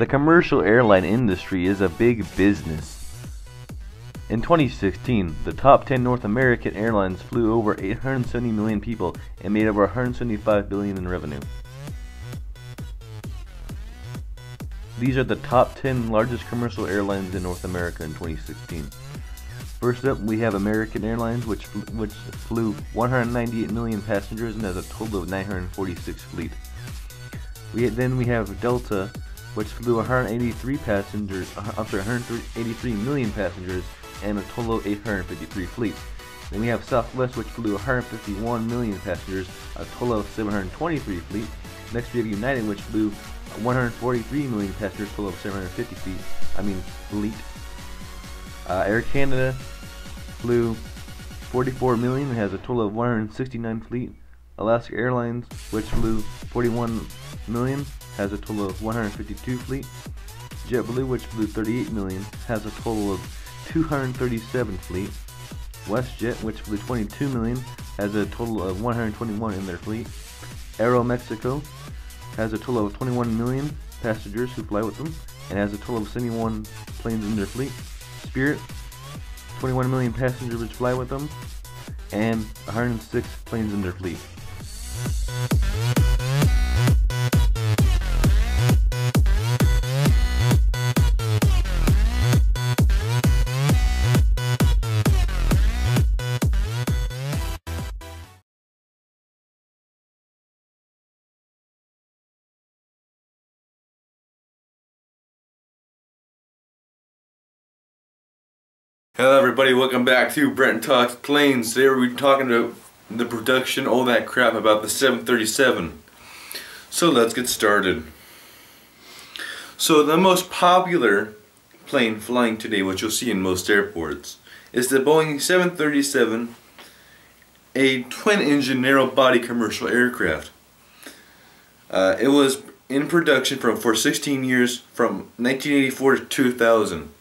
The commercial airline industry is a big business. In 2016, the top 10 North American airlines flew over 870 million people and made over $175 billion in revenue. These are the top 10 largest commercial airlines in North America in 2016. First up, we have American Airlines, which flew 198 million passengers and has a total of 946 fleet. Then we have Delta, which flew 183 million passengers and a total of 853 fleet. Then we have Southwest, which flew 151 million passengers, a total of 723 fleet. Next we have United, which flew 143 million passengers, total of 750 fleet. Air Canada flew 44 million and has a total of 169 fleet. Alaska Airlines, which flew 41 million, has a total of 152 fleet. JetBlue, which flew 38 million, has a total of 237 fleet. WestJet, which flew 22 million, has a total of 121 in their fleet. Aeromexico has a total of 21 million passengers who fly with them and has a total of 71 planes in their fleet. Spirit, 21 million passengers which fly with them and 106 planes in their fleet. Hello everybody, welcome back to Brent Talks Planes. Today we're talking about the production, all that crap about the 737. So let's get started. So the most popular plane flying today, which you'll see in most airports, is the Boeing 737, a twin-engine narrow-body commercial aircraft. It was in production for 16 years, from 1984 to 2000.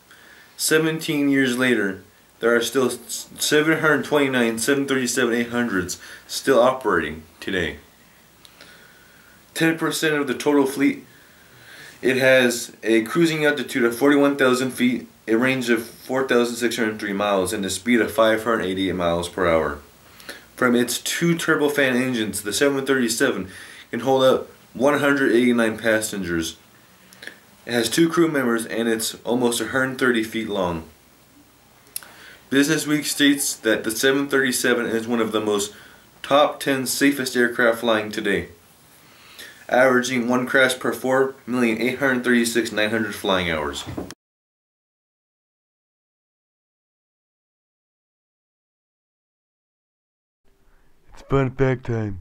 17 years later, there are still 729 737-800s still operating today. 10% of the total fleet. It has a cruising altitude of 41,000 feet, a range of 4,603 miles, and a speed of 588 miles per hour. From its two turbofan engines, the 737 can hold up 189 passengers. It has 2 crew members and it's almost 130 feet long. Business Week states that the 737 is one of the most top 10 safest aircraft flying today, averaging 1 crash per 4,836,900 flying hours. It's fun fact time.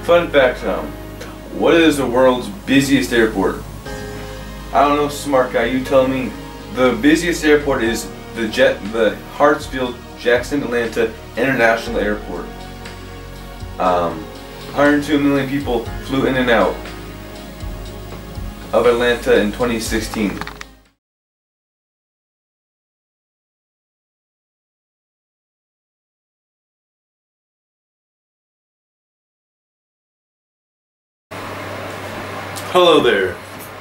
Fun fact time. What is the world's busiest airport? I don't know, smart guy, you tell me. The busiest airport is the Hartsfield-Jackson Atlanta International Airport. 102 million people flew in and out of Atlanta in 2016. Hello there,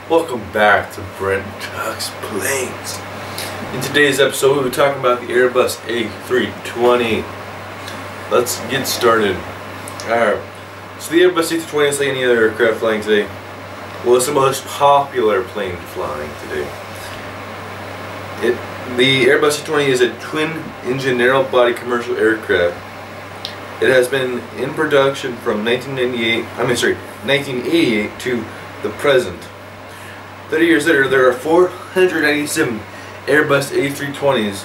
welcome back to Brent Talks Planes. In today's episode we'll be talking about the Airbus A320. Let's get started. Alright, so the Airbus A320 is like any other aircraft flying today. Well, it's the most popular plane flying today. The Airbus A320 is a twin-engine narrow-body commercial aircraft. It has been in production from 1988 to the present. 30 years later, there are 497 Airbus A320s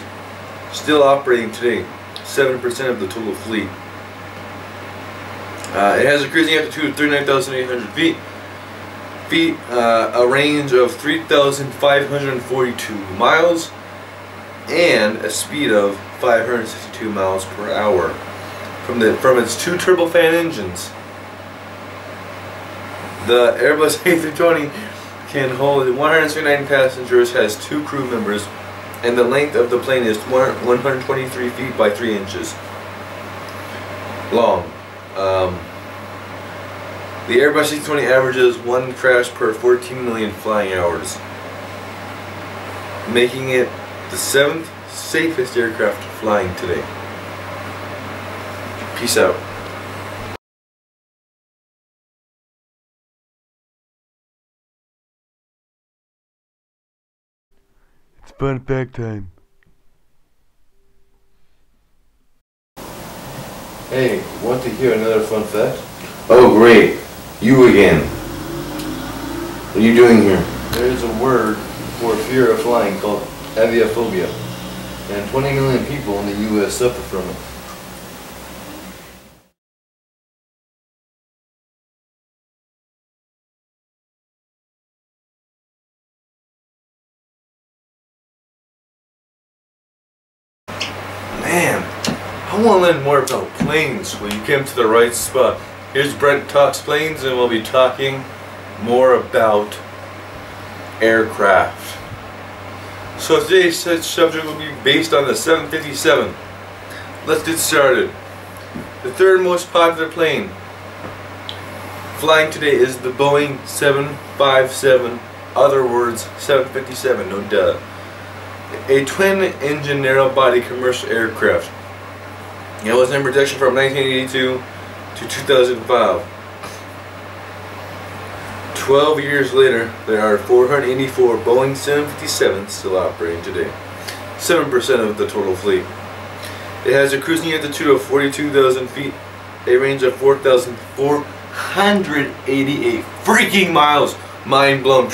still operating today, 7% of the total fleet. It has a cruising altitude of 39,800 feet, a range of 3,542 miles, and a speed of 562 miles per hour. From its 2 turbofan engines, the Airbus A320 can hold 169 passengers, has 2 crew members, and the length of the plane is 123 feet by 3 inches long. The Airbus A320 averages 1 crash per 14 million flying hours, making it the 7th safest aircraft flying today. Peace out. It's fun fact time. Hey, want to hear another fun fact? Oh great, you again. What are you doing here? There's a word for fear of flying called aviophobia, and 20 million people in the US suffer from it. Man, I want to learn more about planes. Well, you came to the right spot. Here's Brent Talks Planes, and we'll be talking more about aircraft. So today's subject will be based on the 757. Let's get started. The third most popular plane flying today is the Boeing 757, other words 757, no duh. A twin-engine narrow-body commercial aircraft. It was in production from 1982 to 2005. 12 years later, there are 484 Boeing 757s still operating today, 7% of the total fleet. It has a cruising altitude of 42,000 feet, a range of 4,488 freaking miles. Mind blown.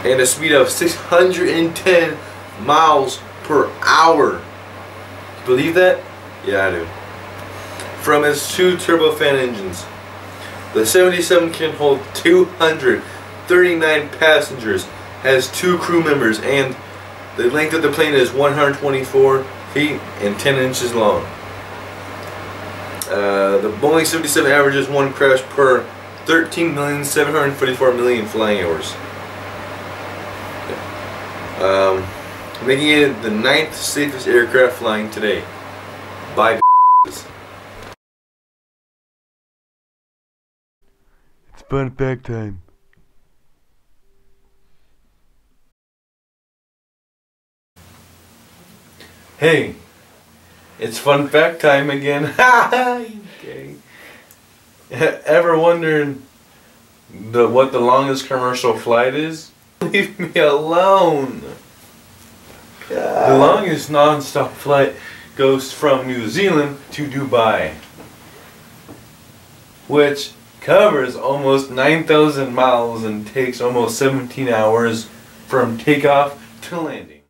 And a speed of 610 miles per hour. Believe that? Yeah, I do. From its 2 turbofan engines, the 77 can hold 239 passengers, has 2 crew members, and the length of the plane is 124 feet and 10 inches long. The Boeing 77 averages 1 crash per 13,744,000 flying hours. Making it the 9th safest aircraft flying today by It's fun fact time. Hey, it's fun fact time again. Okay. Ever wondering what the longest commercial flight is? Leave me alone. The longest non-stop flight goes from New Zealand to Dubai, which covers almost 9,000 miles and takes almost 17 hours from takeoff to landing.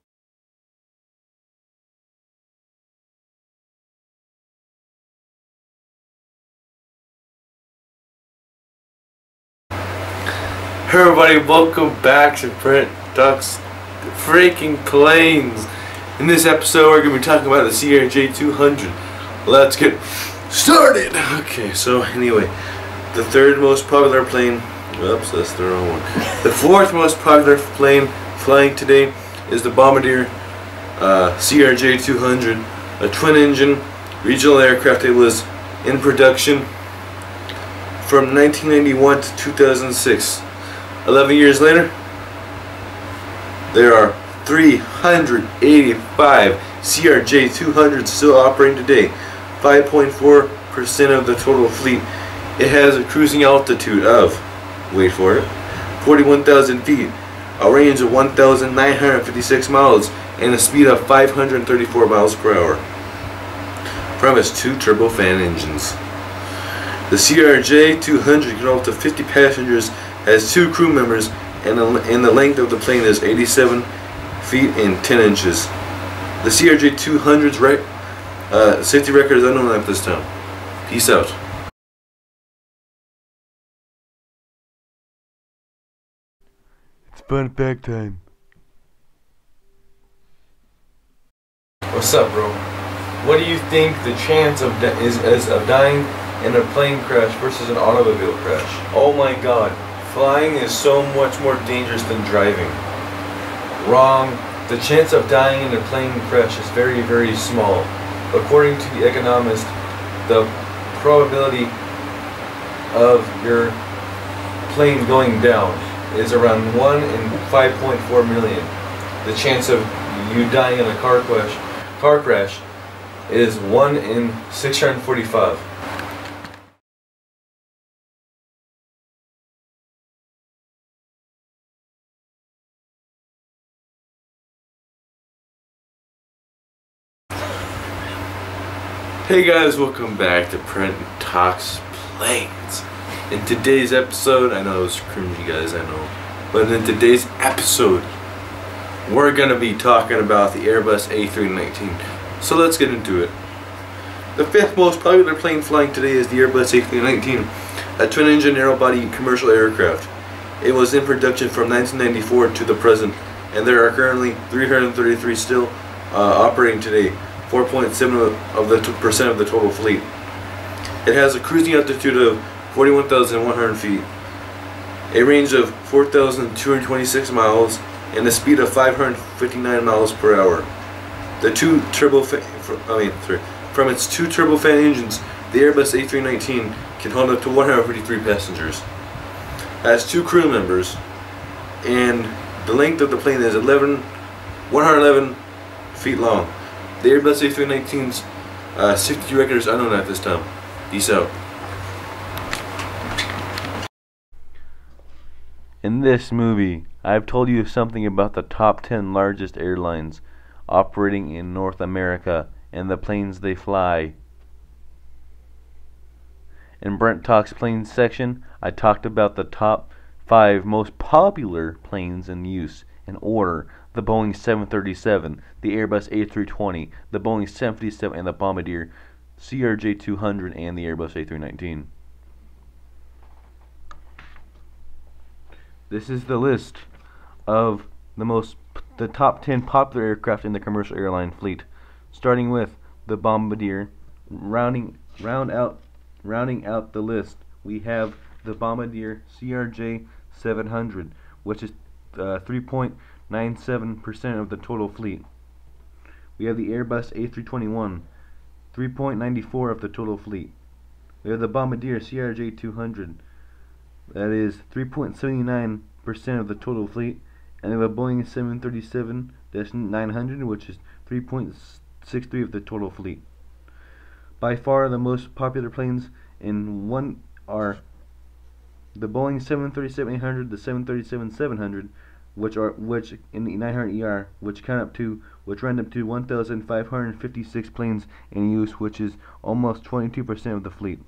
Hey everybody, welcome back to Brent Talks freaking Planes. In this episode we're going to be talking about the CRJ200. Let's get started. Okay, so anyway, the third most popular plane, oops, that's the wrong one. The fourth most popular plane flying today is the Bombardier CRJ200, a twin-engine regional aircraft. It was in production from 1991 to 2006. 11 years later, there are 385 CRJ200s still operating today, 5.4% of the total fleet. It has a cruising altitude of, wait for it, 41,000 feet, a range of 1,956 miles, and a speed of 534 miles per hour from its 2 turbofan engines. The CRJ200 can hold up to 50 passengers, has 2 crew members, and the length of the plane is 87 feet and 10 inches. The CRJ200's safety record is unknown at this time. Peace out. It's fun fact time. What's up, bro? What do you think the chance of of dying in a plane crash versus an automobile crash? Oh my god. Flying is so much more dangerous than driving. Wrong. The chance of dying in a plane crash is very, very small. According to The Economist, the probability of your plane going down is around 1 in 5.4 million. The chance of you dying in a car crash is 1 in 645. Hey guys, welcome back to Brent Talks Planes. In today's episode, I know it was cringy guys, I know, but in today's episode, we're going to be talking about the Airbus A319. So let's get into it. The fifth most popular plane flying today is the Airbus A319, a twin-engine narrow-body commercial aircraft. It was in production from 1994 to the present, and there are currently 333 still operating today. 4.7% of the total fleet. It has a cruising altitude of 41,100 feet, a range of 4,226 miles, and a speed of 559 miles per hour. From its two turbofan engines, the Airbus A319 can hold up to 153 passengers. It has 2 crew members, and the length of the plane is 111 feet long. The Airbus A319's safety record is unknown at this time. Peace out. In this movie, I've told you something about the top 10 largest airlines operating in North America and the planes they fly. In Brent Talks Planes section, I talked about the top 5 most popular planes in use in order: the Boeing 737, the Airbus A320, the Boeing 757, and the Bombardier CRJ200, and the Airbus A319. This is the list of the top 10 popular aircraft in the commercial airline fleet, starting with the Bombardier. Rounding out the list, we have the Bombardier CRJ700, which is 3.97% of the total fleet. We have the Airbus A321, 3.94% of the total fleet. We have the Bombardier CRJ200, that is 3.79% of the total fleet, and we have a Boeing 737-900, which is 3.63% of the total fleet. By far, the most popular planes in one are the Boeing 737-800, the 737-700, which in the 900ER, which round up to 1,556 planes in use, which is almost 22% of the fleet.